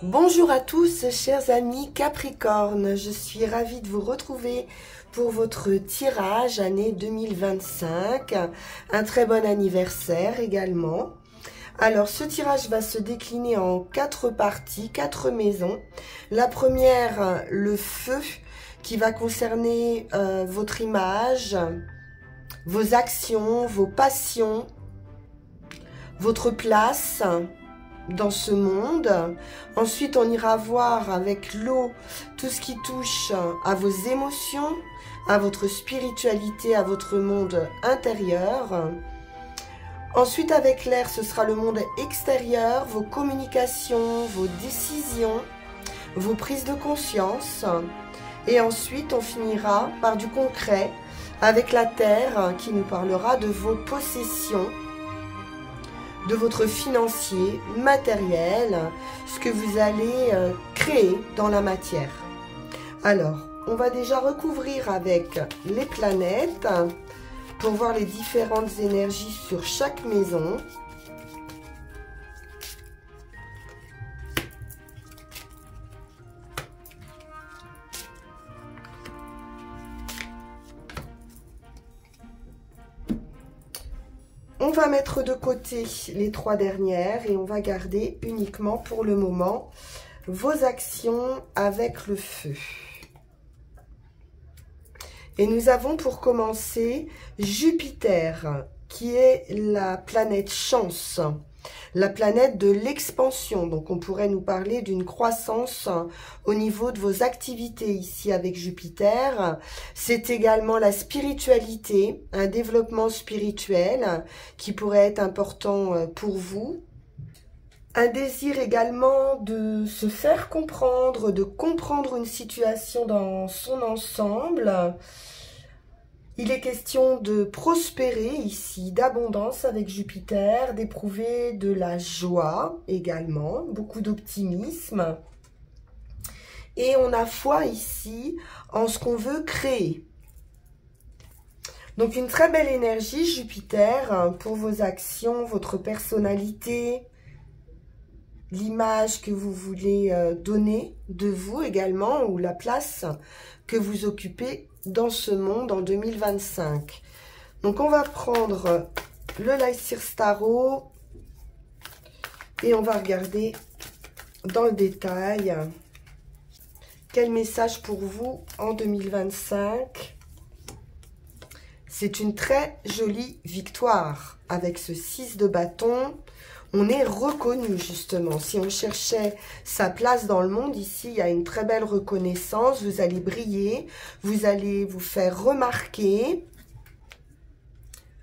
Bonjour à tous, chers amis Capricorne, je suis ravie de vous retrouver pour votre tirage année 2025, un très bon anniversaire également. Alors ce tirage va se décliner en 4 parties, 4 maisons. La première, le feu, qui va concerner votre image, vos actions, vos passions, votre place dans ce monde. Ensuite, on ira voir avec l'eau tout ce qui touche à vos émotions, à votre spiritualité, à votre monde intérieur. Ensuite, avec l'air, ce sera le monde extérieur, vos communications, vos décisions, vos prises de conscience. Et ensuite, on finira par du concret avec la terre qui nous parlera de vos possessions, de votre financier, matériel, ce que vous allez créer dans la matière. Alors, on va déjà recouvrir avec les planètes pour voir les différentes énergies sur chaque maison. On va mettre de côté les 3 dernières et on va garder uniquement pour le moment vos actions avec le feu. Et nous avons pour commencer Jupiter, qui est la planète chance, la planète de l'expansion. Donc on pourrait nous parler d'une croissance au niveau de vos activités ici avec Jupiter. C'est également la spiritualité, un développement spirituel qui pourrait être important pour vous. Un désir également de se faire comprendre, de comprendre une situation dans son ensemble. Il est question de prospérer ici, d'abondance avec Jupiter, d'éprouver de la joie également, beaucoup d'optimisme. Et on a foi ici en ce qu'on veut créer. Donc une très belle énergie Jupiter pour vos actions, votre personnalité, l'image que vous voulez donner de vous également, ou la place que vous occupez dans ce monde en 2025. Donc on va prendre le Lycir Tarot et on va regarder dans le détail quel message pour vous en 2025. C'est une très jolie victoire avec ce 6 de bâton. On est reconnu justement. Si on cherchait sa place dans le monde, ici, il y a une très belle reconnaissance. Vous allez briller, vous allez vous faire remarquer.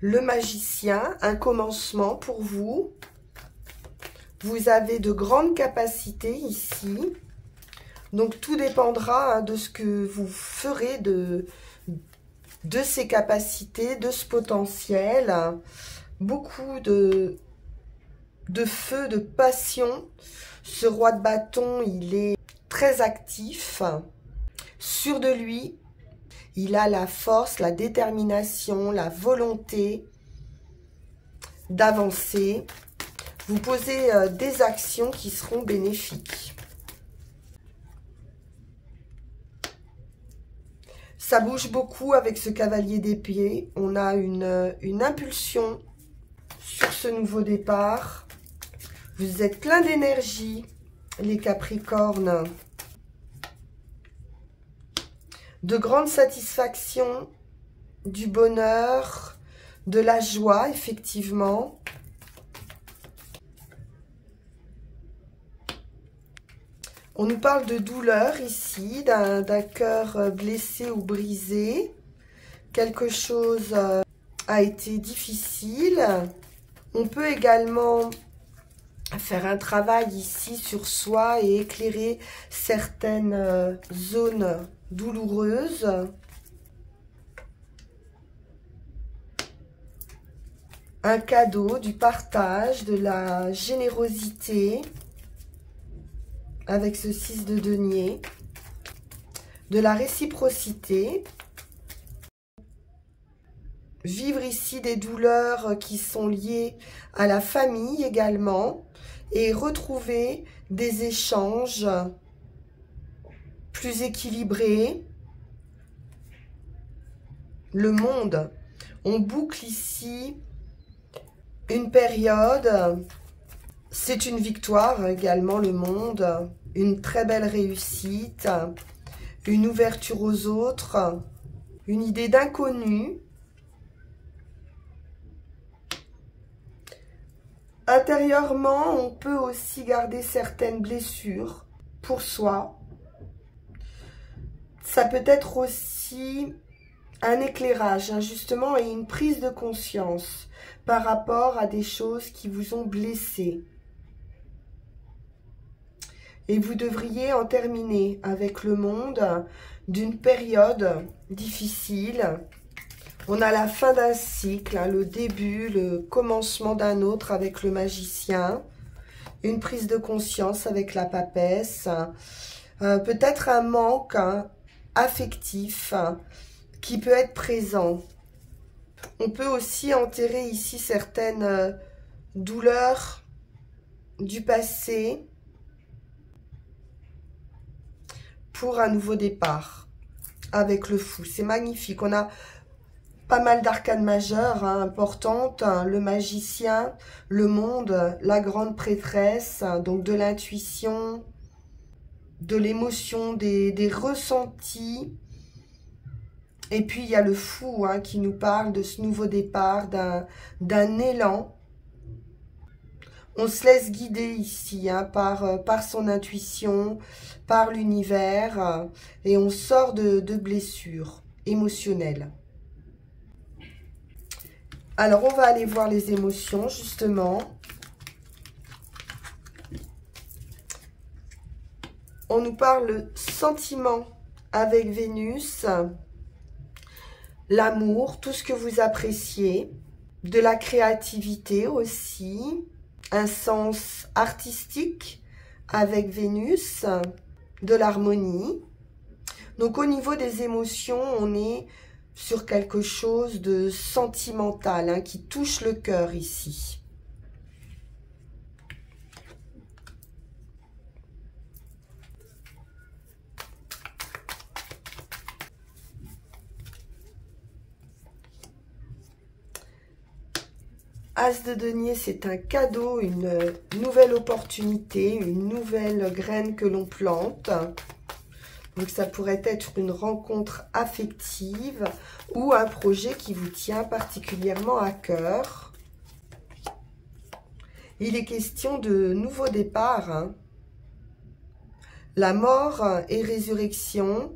Le magicien, un commencement pour vous. Vous avez de grandes capacités ici. Donc tout dépendra de ce que vous ferez de ces capacités, de ce potentiel. Beaucoup de feu, de passion. Ce roi de bâton, il est très actif, sûr de lui. Il a la force, la détermination, la volonté d'avancer. Vous posez des actions qui seront bénéfiques. Ça bouge beaucoup avec ce cavalier d'épée. On a une impulsion sur ce nouveau départ. Vous êtes plein d'énergie, les Capricornes. De grandes satisfactions, du bonheur, de la joie, effectivement. On nous parle de douleur ici, d'un cœur blessé ou brisé. Quelque chose a été difficile. On peut également faire un travail ici sur soi et éclairer certaines zones douloureuses. Un cadeau, du partage, de la générosité avec ce 6 de denier, de la réciprocité. Vivre ici des douleurs qui sont liées à la famille également. et retrouver des échanges plus équilibrés. Le monde, on boucle ici une période, c'est une victoire également le monde, une très belle réussite, une ouverture aux autres, une idée d'inconnu. Intérieurement, on peut aussi garder certaines blessures pour soi. Ça peut être aussi un éclairage, justement, et une prise de conscience par rapport à des choses qui vous ont blessé. Et vous devriez en terminer avec le monde d'une période difficile. On a la fin d'un cycle, le début, le commencement d'un autre avec le magicien. Une prise de conscience avec la papesse. Peut-être un manque affectif qui peut être présent. On peut aussi enterrer ici certaines douleurs du passé pour un nouveau départ avec le fou. C'est magnifique. On a pas mal d'arcanes majeures importantes. Le magicien, le monde, la grande prêtresse, donc de l'intuition, de l'émotion, des ressentis. Et puis, il y a le fou qui nous parle de ce nouveau départ, d'un élan. On se laisse guider ici par son intuition, par l'univers, et on sort de blessures émotionnelles. Alors, on va aller voir les émotions, justement. On nous parle sentiment avec Vénus, l'amour, tout ce que vous appréciez, de la créativité aussi, un sens artistique avec Vénus, de l'harmonie. Donc au niveau des émotions, on est sur quelque chose de sentimental qui touche le cœur ici. As de denier, c'est un cadeau, une nouvelle opportunité, une nouvelle graine que l'on plante. Donc ça pourrait être une rencontre affective ou un projet qui vous tient particulièrement à cœur. Il est question de nouveau départ. La mort et résurrection.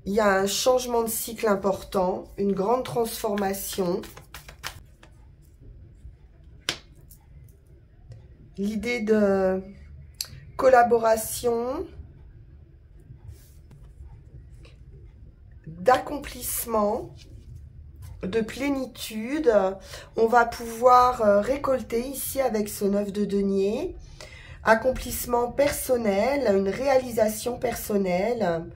Il y a un changement de cycle important, une grande transformation. L'idée de collaboration, d'accomplissement, de plénitude. On va pouvoir récolter ici avec ce 9 de denier. Accomplissement personnel, une réalisation personnelle.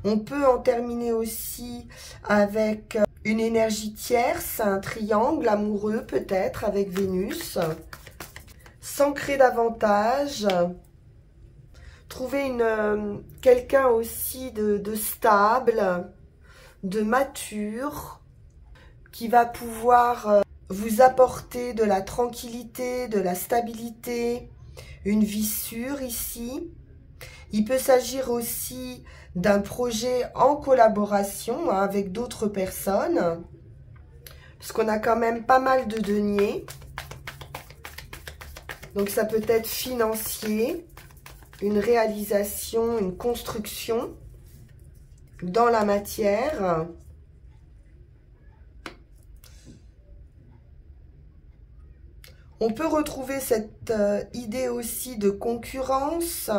On peut en terminer aussi avec une énergie tierce, un triangle amoureux peut-être avec Vénus. S'ancrer davantage, trouver quelqu'un aussi de stable, de mature, qui va pouvoir vous apporter de la tranquillité, de la stabilité, une vie sûre ici. Il peut s'agir aussi d'un projet en collaboration avec d'autres personnes, parce qu'on a quand même pas mal de deniers. Donc ça peut être financier, une réalisation, une construction dans la matière. On peut retrouver cette idée aussi de concurrence,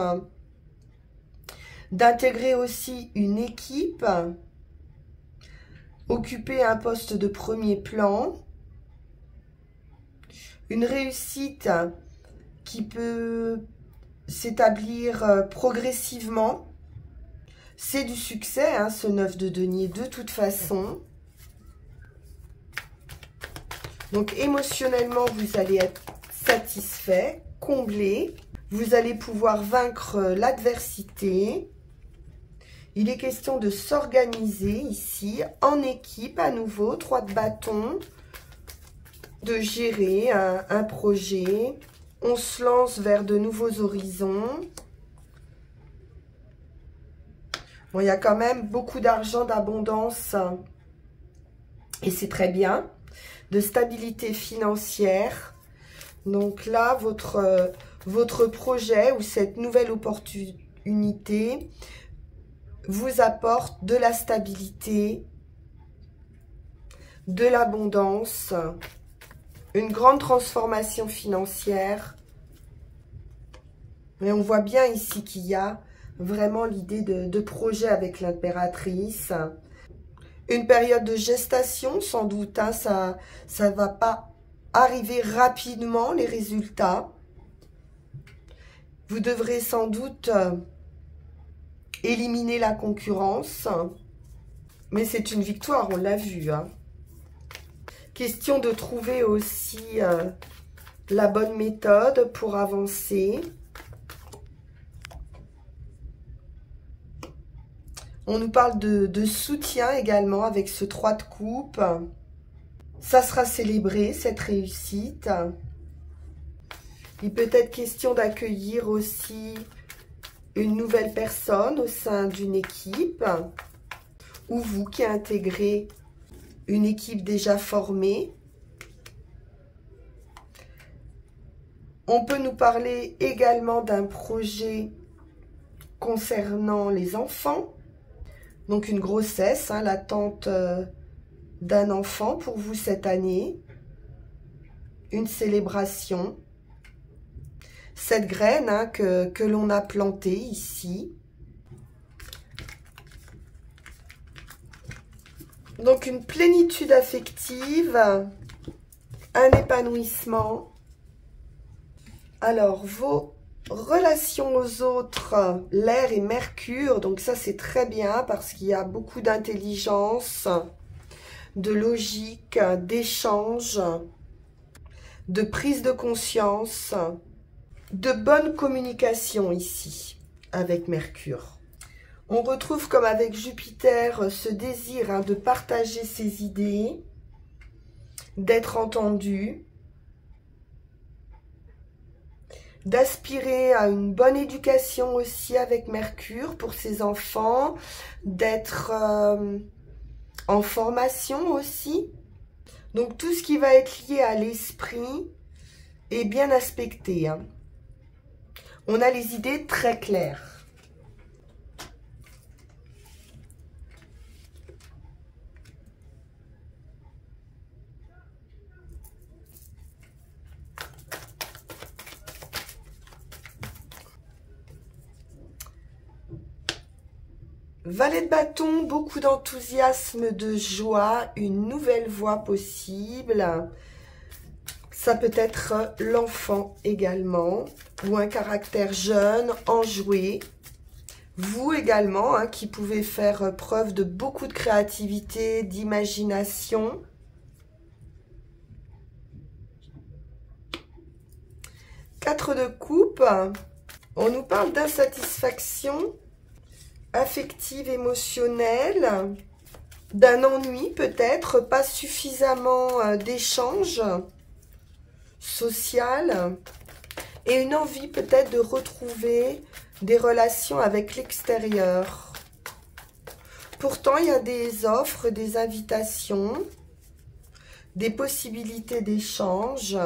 d'intégrer aussi une équipe, occuper un poste de premier plan, une réussite qui peut s'établir progressivement. C'est du succès, ce 9 de denier, de toute façon. Donc, émotionnellement, vous allez être satisfait. comblé. Vous allez pouvoir vaincre l'adversité. Il est question de s'organiser ici, en équipe à nouveau, 3 de bâton, de gérer un projet. On se lance vers de nouveaux horizons. Bon, il y a quand même beaucoup d'argent, d'abondance, et c'est très bien, de stabilité financière. Donc là, votre projet ou cette nouvelle opportunité vous apporte de la stabilité, de l'abondance, une grande transformation financière. Et on voit bien ici qu'il y a vraiment l'idée de projet avec l'impératrice. Une période de gestation, sans doute, hein, ça ne va pas arriver rapidement, les résultats. Vous devrez sans doute éliminer la concurrence. Mais c'est une victoire, on l'a vu. Hein. Question de trouver aussi la bonne méthode pour avancer. On nous parle de soutien également avec ce 3 de coupe. Ça sera célébré, cette réussite. Il peut être question d'accueillir aussi une nouvelle personne au sein d'une équipe. Ou vous qui intégrez une équipe déjà formée. On peut nous parler également d'un projet concernant les enfants. Donc une grossesse, hein, l'attente d'un enfant pour vous cette année. Une célébration. Cette graine hein, que l'on a plantée ici. Donc une plénitude affective, un épanouissement. Alors vos relations aux autres, l'air et Mercure, donc ça c'est très bien parce qu'il y a beaucoup d'intelligence, de logique, d'échange, de prise de conscience, de bonne communication ici avec Mercure. On retrouve comme avec Jupiter ce désir hein, de partager ses idées, d'être entendu, d'aspirer à une bonne éducation aussi avec Mercure pour ses enfants, d'être en formation aussi. Donc tout ce qui va être lié à l'esprit est bien aspecté. Hein. On a les idées très claires. Valet de bâton, beaucoup d'enthousiasme, de joie, une nouvelle voie possible. Ça peut être l'enfant également, ou un caractère jeune, enjoué. Vous également, hein, qui pouvez faire preuve de beaucoup de créativité, d'imagination. Quatre de coupe, on nous parle d'insatisfaction affective, émotionnelle, d'un ennui peut-être, pas suffisamment d'échange social et une envie peut-être de retrouver des relations avec l'extérieur. Pourtant, il y a des offres, des invitations, des possibilités d'échange,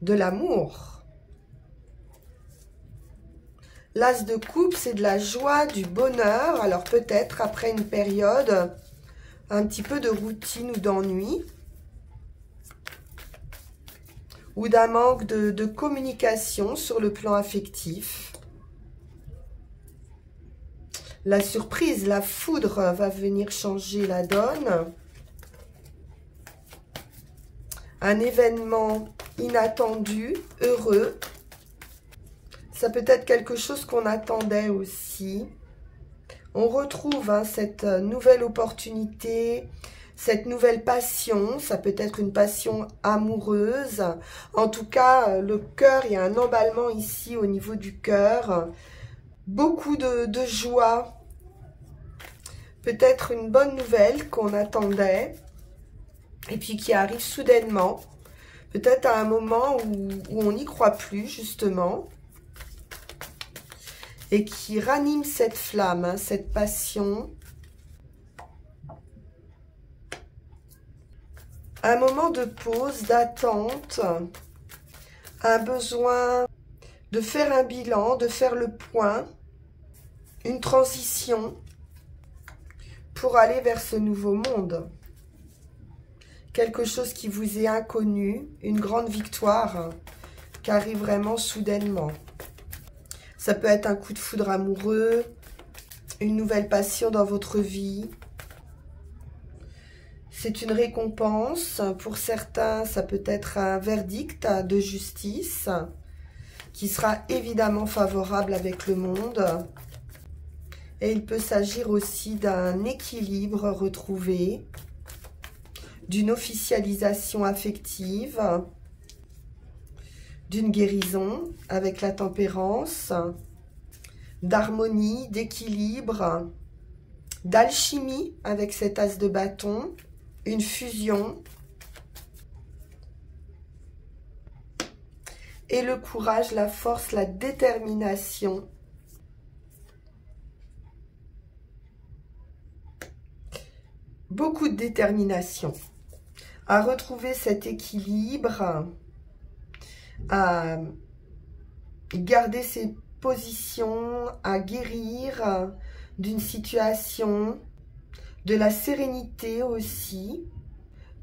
de l'amour. L'as de coupe, c'est de la joie, du bonheur. Alors peut-être après une période un petit peu de routine ou d'ennui. Ou d'un manque de communication sur le plan affectif. La surprise, la foudre va venir changer la donne. Un événement inattendu, heureux. Ça peut être quelque chose qu'on attendait aussi. On retrouve hein, cette nouvelle opportunité, cette nouvelle passion. Ça peut être une passion amoureuse. En tout cas, le cœur, il y a un emballement ici au niveau du cœur. Beaucoup de joie. Peut-être une bonne nouvelle qu'on attendait et puis qui arrive soudainement. Peut-être à un moment où on n'y croit plus, justement. Et qui ranime cette flamme, hein, cette passion. Un moment de pause, d'attente. Un besoin de faire un bilan, de faire le point. Une transition pour aller vers ce nouveau monde. Quelque chose qui vous est inconnu, une grande victoire qui arrive vraiment soudainement. Ça peut être un coup de foudre amoureux, une nouvelle passion dans votre vie. C'est une récompense. Pour certains, ça peut être un verdict de justice qui sera évidemment favorable avec le monde. Et il peut s'agir aussi d'un équilibre retrouvé, d'une officialisation affective, d'une guérison avec la tempérance, d'harmonie, d'équilibre, d'alchimie avec cet as de bâton, une fusion et le courage, la force, la détermination. Beaucoup de détermination à retrouver cet équilibre, à garder ses positions, à guérir d'une situation, de la sérénité aussi,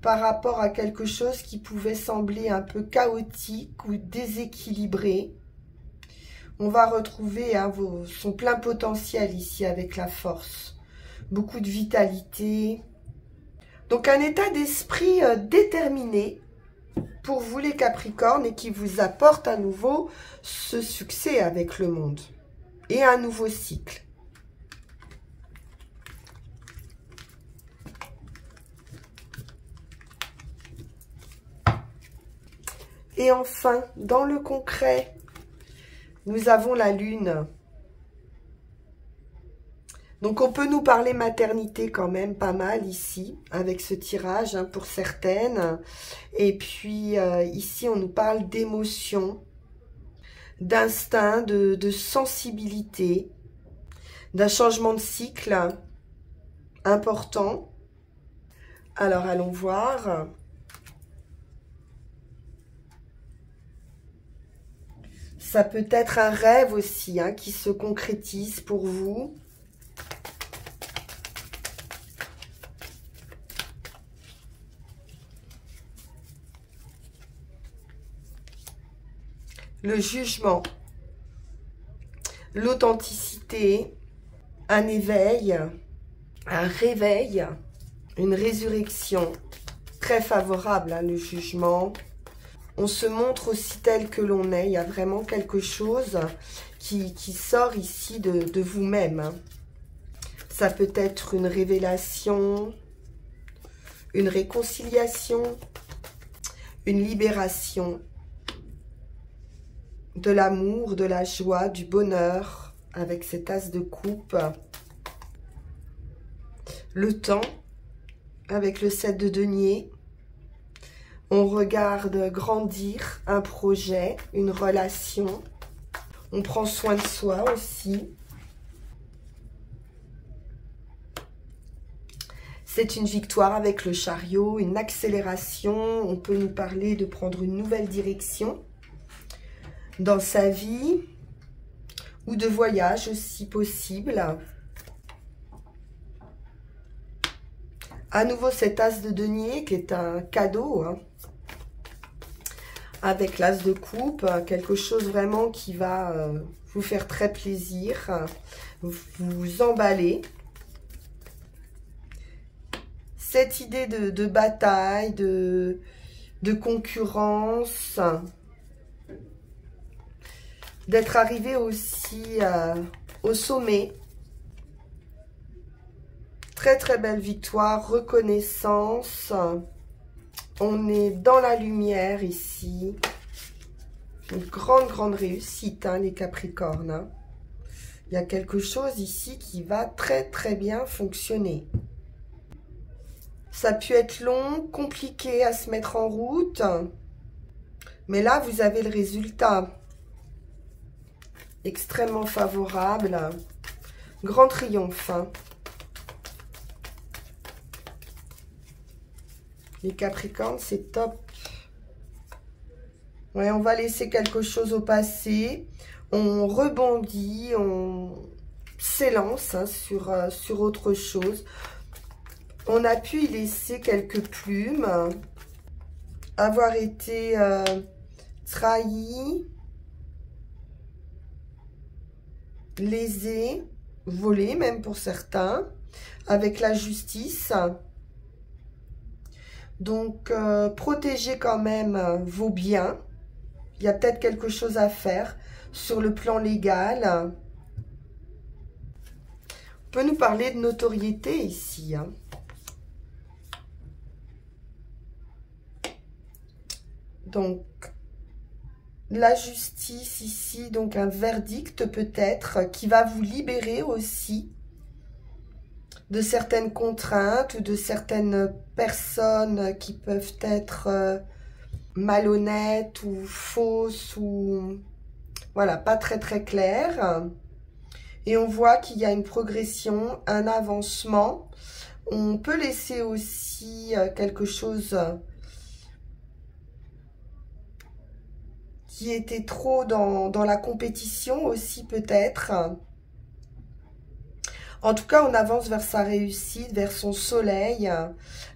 par rapport à quelque chose qui pouvait sembler un peu chaotique ou déséquilibré. On va retrouver son plein potentiel ici avec la force. Beaucoup de vitalité. Donc un état d'esprit déterminé pour vous les Capricornes et qui vous apporte à nouveau ce succès avec le monde et un nouveau cycle. Et enfin, dans le concret, nous avons la Lune. Donc, on peut nous parler maternité quand même pas mal ici, avec ce tirage hein, pour certaines. Et puis, ici, on nous parle d'émotion, d'instinct, de sensibilité, d'un changement de cycle important. Alors, allons voir. Ça peut être un rêve aussi hein, qui se concrétise pour vous. Le jugement, l'authenticité, un éveil, un réveil, une résurrection. Très favorable, hein, le jugement. On se montre aussi tel que l'on est. Il y a vraiment quelque chose qui sort ici de vous-même. Hein. Ça peut être une révélation, une réconciliation, une libération. De l'amour, de la joie, du bonheur, avec cet as de coupe. Le temps, avec le 7 de denier. On regarde grandir un projet, une relation. On prend soin de soi aussi. C'est une victoire avec le chariot, une accélération. On peut nous parler de prendre une nouvelle direction dans sa vie ou de voyage aussi possible. À nouveau cet as de denier qui est un cadeau hein, avec l'as de coupe, quelque chose vraiment qui va vous faire très plaisir, vous emballer. Cette idée de bataille, de concurrence, d'être arrivé aussi au sommet. Très très belle victoire, reconnaissance. On est dans la lumière ici. Une grande réussite, hein, les Capricornes. Hein. Il y a quelque chose ici qui va très bien fonctionner. Ça a pu être long, compliqué à se mettre en route. Mais là, vous avez le résultat. Extrêmement favorable. Grand triomphe. Hein. Les Capricornes, c'est top. Ouais, on va laisser quelque chose au passé. On rebondit, on s'élance hein, sur autre chose. On a pu y laisser quelques plumes. Avoir été trahi, lésé, volé même pour certains, avec la justice. Donc, protégez quand même vos biens. Il y a peut-être quelque chose à faire sur le plan légal. On peut nous parler de notoriété ici. Hein. Donc, la justice ici, donc un verdict peut-être qui va vous libérer aussi de certaines contraintes ou de certaines personnes qui peuvent être malhonnêtes ou fausses ou voilà, pas très claires. Et on voit qu'il y a une progression, un avancement. On peut laisser aussi quelque chose qui était trop dans la compétition aussi peut-être. En tout cas, on avance vers sa réussite, vers son soleil.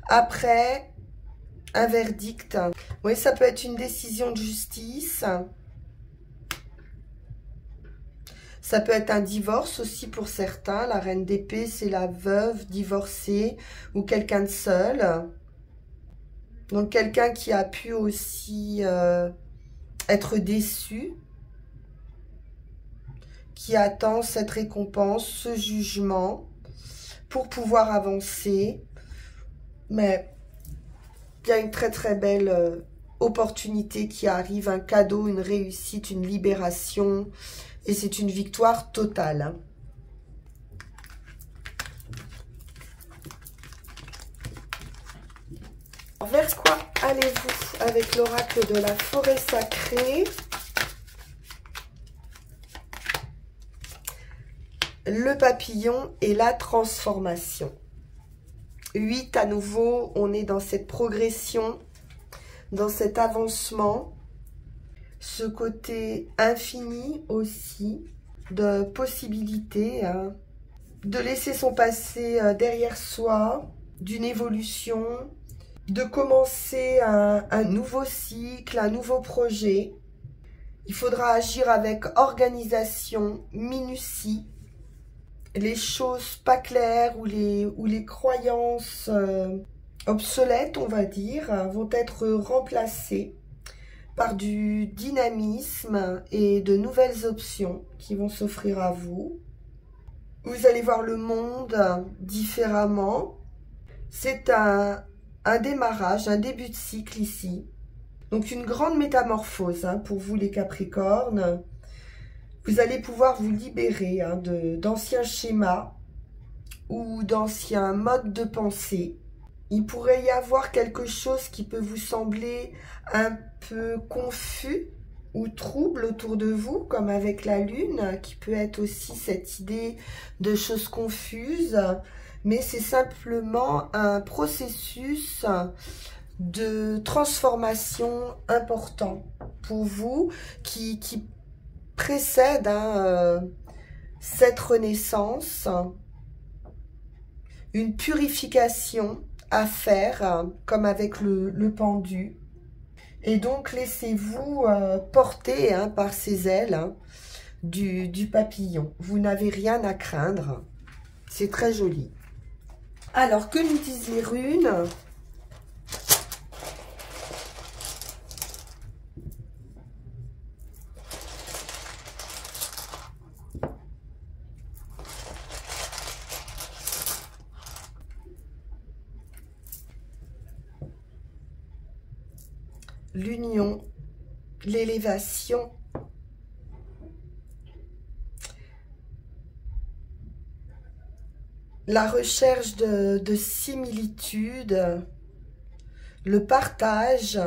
Après, un verdict. Oui, ça peut être une décision de justice. Ça peut être un divorce aussi pour certains. La reine d'épée, c'est la veuve divorcée ou quelqu'un de seul. Donc, quelqu'un qui a pu aussi être déçu, qui attend cette récompense, ce jugement, pour pouvoir avancer. Mais il y a une très belle opportunité qui arrive, un cadeau, une réussite, une libération. Et c'est une victoire totale. Hein. Vers quoi allez-vous avec l'oracle de la forêt sacrée? Le papillon et la transformation. 8 à nouveau, on est dans cette progression, dans cet avancement. Ce côté infini aussi de possibilités, hein, de laisser son passé derrière soi, d'une évolution, de commencer un nouveau cycle, un nouveau projet. Il faudra agir avec organisation, minutie. Les choses pas claires ou les croyances obsolètes, on va dire, vont être remplacées par du dynamisme et de nouvelles options qui vont s'offrir à vous. Vous allez voir le monde différemment. C'est un démarrage, un début de cycle ici. Donc une grande métamorphose hein, pour vous les Capricornes. Vous allez pouvoir vous libérer hein, d'anciens schémas ou d'anciens modes de pensée. Il pourrait y avoir quelque chose qui peut vous sembler un peu confus ou trouble autour de vous, comme avec la lune, qui peut être aussi cette idée de choses confuses. Mais c'est simplement un processus de transformation important pour vous qui précède hein, cette renaissance, une purification à faire, comme avec le pendu. Et donc, laissez-vous porter hein, par ces ailes hein, du papillon. Vous n'avez rien à craindre. C'est très joli. Alors, que nous disent les runes ? l'union, l'élévation, la recherche de similitudes, le partage.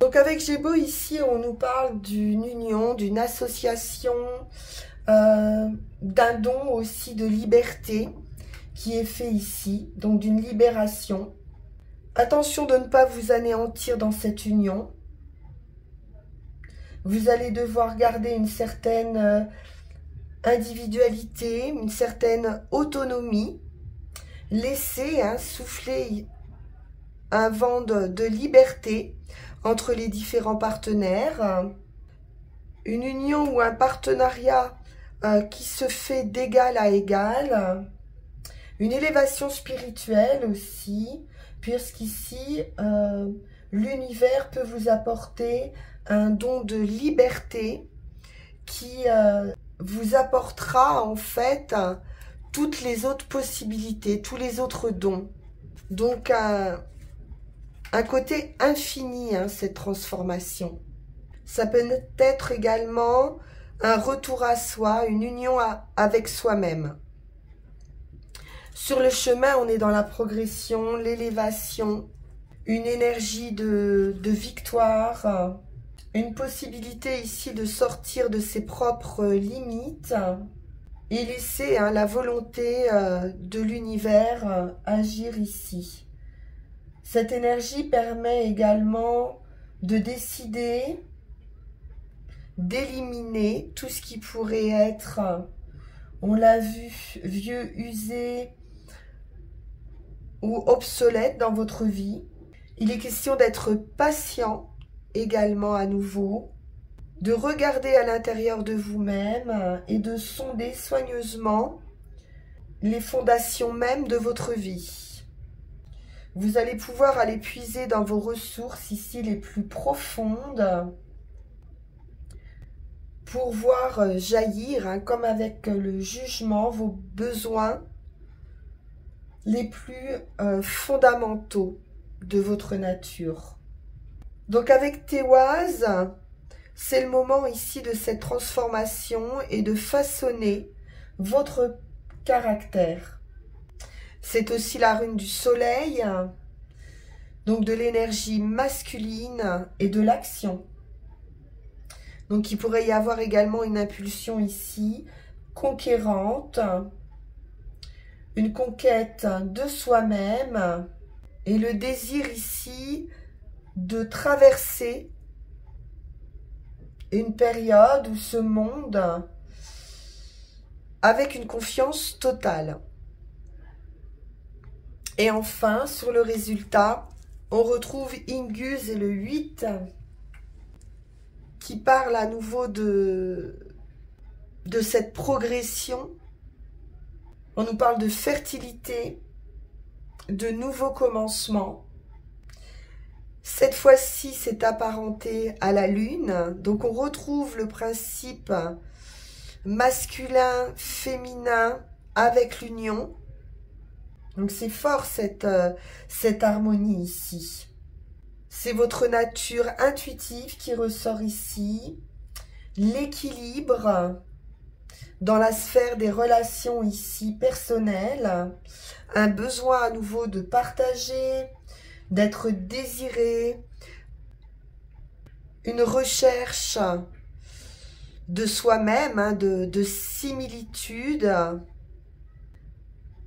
Donc avec Gémeaux ici, on nous parle d'une union, d'une association, d'un don aussi de liberté qui est fait ici, donc d'une libération. Attention de ne pas vous anéantir dans cette union. Vous allez devoir garder une certaine individualité, une certaine autonomie. Laissez souffler un vent de liberté entre les différents partenaires. Une union ou un partenariat qui se fait d'égal à égal. Une élévation spirituelle aussi, puisqu'ici, l'univers peut vous apporter un don de liberté qui vous apportera en fait toutes les autres possibilités, tous les autres dons. Donc un côté infini, cette transformation. Ça peut être également un retour à soi, une union avec soi-même. Sur le chemin, on est dans la progression, l'élévation, une énergie de victoire, une possibilité ici de sortir de ses propres limites et laisser la volonté de l'univers agir ici. Cette énergie permet également de décider, d'éliminer tout ce qui pourrait être, on l'a vu, vieux, usé ou obsolète dans votre vie. Il est question d'être patient également à nouveau, de regarder à l'intérieur de vous-même et de sonder soigneusement les fondations mêmes de votre vie. Vous allez pouvoir aller puiser dans vos ressources ici les plus profondes pour voir jaillir, comme avec le jugement, vos besoins les plus fondamentaux de votre nature. Donc avec Téoise, c'est le moment ici de cette transformation et de façonner votre caractère. C'est aussi la rune du soleil, donc de l'énergie masculine et de l'action. Donc il pourrait y avoir également une impulsion ici, conquérante, une conquête de soi-même et le désir ici de traverser une période ou ce monde avec une confiance totale. Et enfin, sur le résultat, on retrouve Ingus et le 8 qui parle à nouveau de cette progression. On nous parle de fertilité, de nouveaux commencements. Cette fois-ci, c'est apparenté à la lune. Donc, on retrouve le principe masculin, féminin avec l'union. Donc, c'est fort cette harmonie ici. C'est votre nature intuitive qui ressort ici. L'équilibre dans la sphère des relations ici personnelles. Un besoin à nouveau de partager, d'être désiré, une recherche de soi-même, de similitude.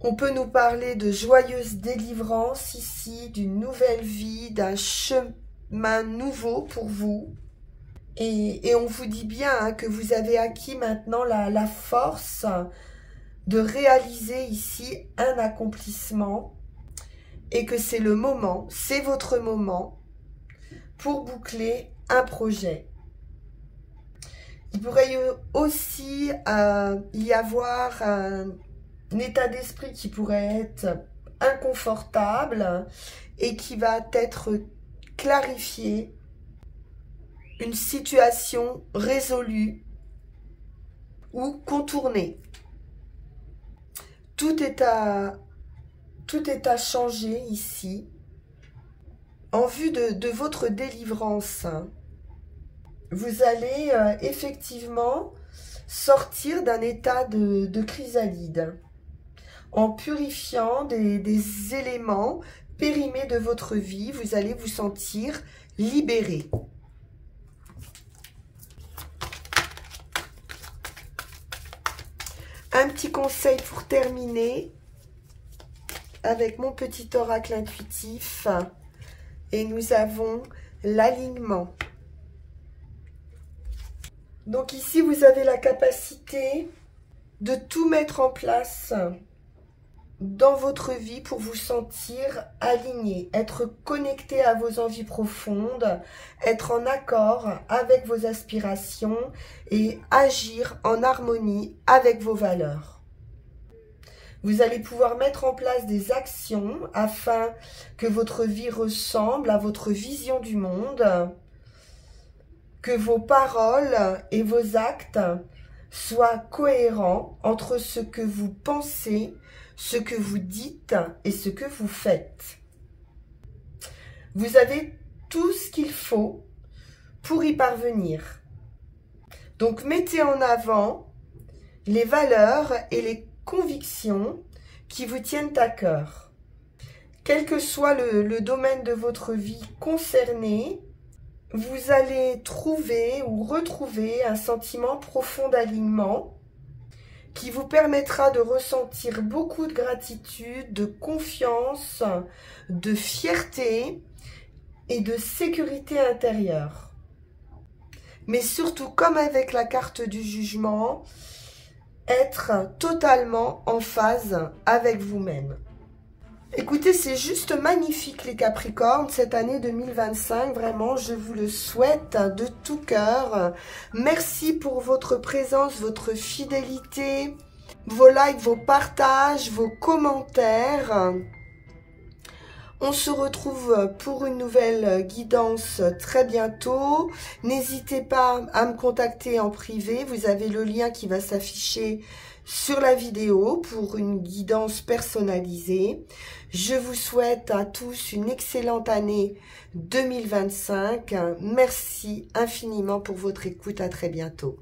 On peut nous parler de joyeuse délivrance ici, d'une nouvelle vie, d'un chemin nouveau pour vous. Et on vous dit bien que vous avez acquis maintenant la force de réaliser ici un accomplissement et que c'est le moment, c'est votre moment pour boucler un projet. Il pourrait aussi y avoir un état d'esprit qui pourrait être inconfortable et qui va être clarifié, une situation résolue ou contournée. Tout est à changer ici. en vue de votre délivrance. Vous allez effectivement sortir d'un état de chrysalide en purifiant des éléments périmés de votre vie. Vous allez vous sentir libéré. Un petit conseil pour terminer avec mon petit oracle intuitif. Et nous avons l'alignement. Donc ici, vous avez la capacité de tout mettre en place dans votre vie pour vous sentir aligné, être connecté à vos envies profondes, être en accord avec vos aspirations et agir en harmonie avec vos valeurs. Vous allez pouvoir mettre en place des actions afin que votre vie ressemble à votre vision du monde, que vos paroles et vos actes soient cohérents entre ce que vous pensez, ce que vous dites et ce que vous faites. Vous avez tout ce qu'il faut pour y parvenir. Donc mettez en avant les valeurs et les convictions qui vous tiennent à cœur. Quel que soit le domaine de votre vie concerné, vous allez trouver ou retrouver un sentiment profond d'alignement qui vous permettra de ressentir beaucoup de gratitude, de confiance, de fierté et de sécurité intérieure. Mais surtout, comme avec la carte du jugement, être totalement en phase avec vous-même. Écoutez, c'est juste magnifique les Capricornes, cette année 2025, vraiment, je vous le souhaite de tout cœur. Merci pour votre présence, votre fidélité, vos likes, vos partages, vos commentaires. On se retrouve pour une nouvelle guidance très bientôt. N'hésitez pas à me contacter en privé, vous avez le lien qui va s'afficher sur la vidéo pour une guidance personnalisée. Je vous souhaite à tous une excellente année 2025. Merci infiniment pour votre écoute. À très bientôt.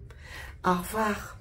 Au revoir.